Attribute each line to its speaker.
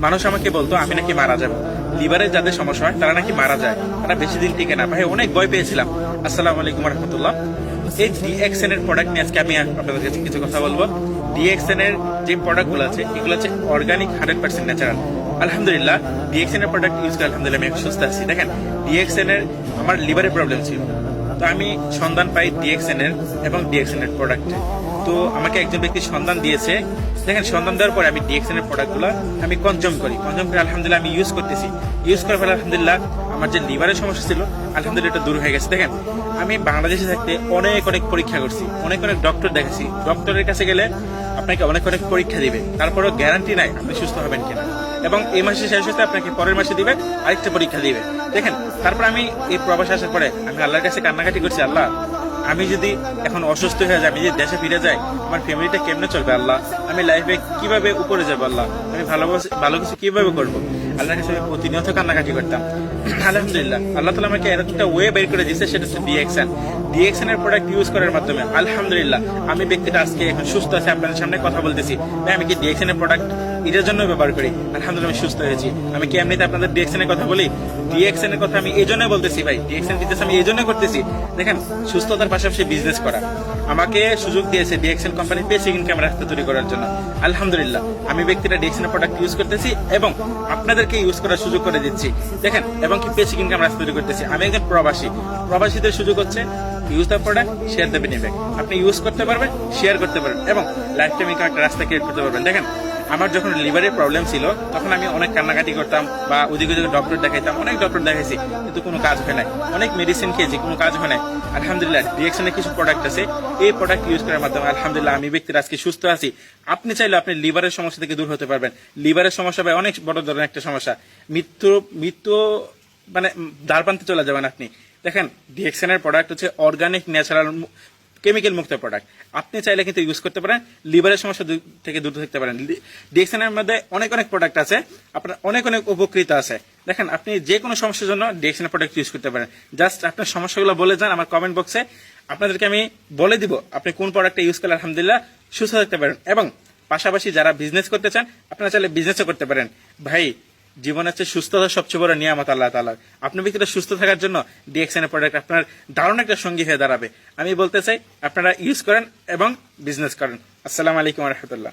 Speaker 1: মানুষ আমাকে বলতো আমি নাকি মারা যাবো। লিভারের যাদের সমস্যা হয় তারা নাকি মারা যায়, তারা বেশি দিন টিকে না। ভাই অনেক ভয় পেয়েছিলাম। আসসালামু আলাইকুম রহমতুল্লাহ। এই ডিএক্সএন এর প্রোডাক্ট নিয়ে আজকে আমি আপনাদের কাছে কিছু কথা বলবো। ডিএক্সএন এর যে প্রোডাক্ট গুলো আছে এগুলো হচ্ছে অর্গানিক 100% ন্যাচারাল। আলহামদুলিল্লাহ ডিএক্সএন এর প্রোডাক্ট ইউজ করে আলহামদুলিল্লাহ আমি সুস্থ আছি। দেখেন ডিএক্সএন এর আমার লিভারের প্রবলেম ছিল, তো আমি সন্ধান পাই ডিএক্সএন এর এবং ডিএক্সএন এর প্রোডাক্টে। তো আমাকে একজন ব্যক্তি সন্ধান দিয়েছে। দেখেন সন্ধান দেওয়ার পরে আমি ডিএক্সএন এর প্রোডাক্টগুলো আমি কনজিউম করে আলহামদুলিল্লাহ আমি ইউজ করতেছি। ইউজ করার পরে আলহামদুলিল্লাহ আমার যে লিভারের সমস্যা ছিল আলহামদুলিল্লাহ এটা দূর হয়ে গেছে। দেখেন আমি বাংলাদেশে থাকতে অনেক পরীক্ষা করছি, অনেক ডক্টর দেখেছি। ডক্টরের কাছে গেলে আপনাকে অনেক পরীক্ষা দিবে, তারপরেও গ্যারান্টি নাই আপনি সুস্থ হবেন কিনা। এবং এই মাসে শেষ হতে আপনাকে পরের মাসে দিবে আরেকটা পরীক্ষা দিবে। দেখেন তারপর আমি এই প্রবাসে আসার পরে আমি আল্লাহর কাছে কান্নাকাটি করছি, আল্লাহ আমি যদি এখন অসুস্থ হয়ে যাই, আমি যদি দেশে ফিরে যাই, আমার ফ্যামিলিটা কেমনে চলবে আল্লাহ, আমি লাইফে কিভাবে উপরে যাবো আল্লাহ, আমি ভালো কিছু কিভাবে করবো। আল্লাহর কাছে আমি প্রতিনিয়ত কান্নাকাটি করতাম। আলহামদুলিল্লাহ আল্লাহ তাআলা আমাকে এর একটা ওয়ে বের করে দিয়েছে, সেটা হচ্ছে ডিএক্সএন এর প্রোডাক্ট ইউজ করার মাধ্যমে আলহামদুলিল্লাহ আমি ব্যক্তিটা আজকে এখন সুস্থ আছে, আপনাদের সামনে কথা বলতেছি। আমি কি ডিএক্সএন এর প্রোডাক্ট এটার জন্য ব্যবহার করি, আলহামদুলিল্লাহ আমি সুস্থ হয়েছি। আমি কি এমনিতে আপনাদের ডিএক্সএন এর কথা বলি? ডিএক্সএন এর কথা আমি এই জন্য বলতেছি ভাই, ডিএক্সএন বিজনেস আমি এই জন্য করতেছি। দেখেন সুস্থতার পাশাপাশি বিজনেস করা, আমাকে সুযোগ দিয়েছে ডিএক্সএন কোম্পানি বেসিক ইনকাম রাস্তা তৈরি করার জন্য। আলহামদুলিল্লাহ আমি ব্যক্তিরা ডিএক্সএন এর প্রোডাক্ট ইউজ করতেছি এবং আপনাদেরকে ইউজ করার সুযোগ করে দিচ্ছি। দেখেন এবং কি বেসিক ইনকাম রাস্তা তৈরি করতেছি। আমি একজন প্রবাসীদের সুযোগ হচ্ছে use the product share the benefit. আপনি ইউজ করতে পারবেন, শেয়ার করতে পারবেন এবং লাইফ টাইম ইনকাম একটা রাস্তা ক্রিয়েট করতে পারবেন। দেখেন আমার যখন লিভারের প্রবলেম ছিল তখন আমি অনেক কান্নাকাটি করতাম বা ওদিকে ডক্টর দেখাইতাম, অনেক ডক্টর দেখাইছি কিন্তু কোনো কাজ হয় নাই, অনেক মেডিসিন খেয়েছি কোনো কাজ হয় নাই। আলহামদুলিল্লাহ ডিএক্সএন এর কিছু প্রোডাক্ট আছে, এই প্রোডাক্ট ইউজ করার মাধ্যমে আলহামদুলিল্লাহ আমি ব্যক্তির আজকে সুস্থ আছি। আপনি চাইলে আপনি লিভারের সমস্যা থেকে দূর হতে পারবেন। লিভারের সমস্যা ভাই অনেক বড় ধরনের একটা সমস্যা, মৃত্যু মানে দ্বারপ্রান্তে চলে যাবেন আপনি। দেখেন ডিএক্সএন এর প্রোডাক্ট হচ্ছে অর্গানিক ন্যাচারাল কেমিক্যাল মুক্ত প্রোডাক্ট। আপনি চাইলে কিন্তু ইউজ করতে পারেন, লিভারের সমস্যা থেকে দূর থাকতে পারেন। ডিএক্সএন এর মধ্যে অনেক প্রোডাক্ট আছে, আপনার অনেক উপকৃত আছে। দেখেন আপনি যে কোনো সমস্যার জন্য ডিএক্সএন এর প্রোডাক্ট ইউজ করতে পারেন। জাস্ট আপনার সমস্যাগুলো বলে যান আমার কমেন্ট বক্সে, আপনাদেরকে আমি বলে দিব আপনি কোন প্রোডাক্টটা ইউজ করলে আলহামদুলিল্লাহ সুস্থ থাকতে পারেন। এবং পাশাপাশি যারা বিজনেস করতে চান আপনারা চাইলে বিজনেসও করতে পারেন। ভাই জীবন হচ্ছে সুস্থতা সবচেয়ে বড় নিয়ামত আল্লাহ তাআলার। আপনি ব্যক্তিটা সুস্থ থাকার জন্য ডিএক্সএন এর প্রোডাক্ট আপনার দারুণ একটা সঙ্গী হয়ে দাঁড়াবে। আমি বলতে চাই আপনারা ইউজ করেন এবং বিজনেস করেন। আসসালামু আলাইকুম ওয়া রাহমাতুল্লাহ।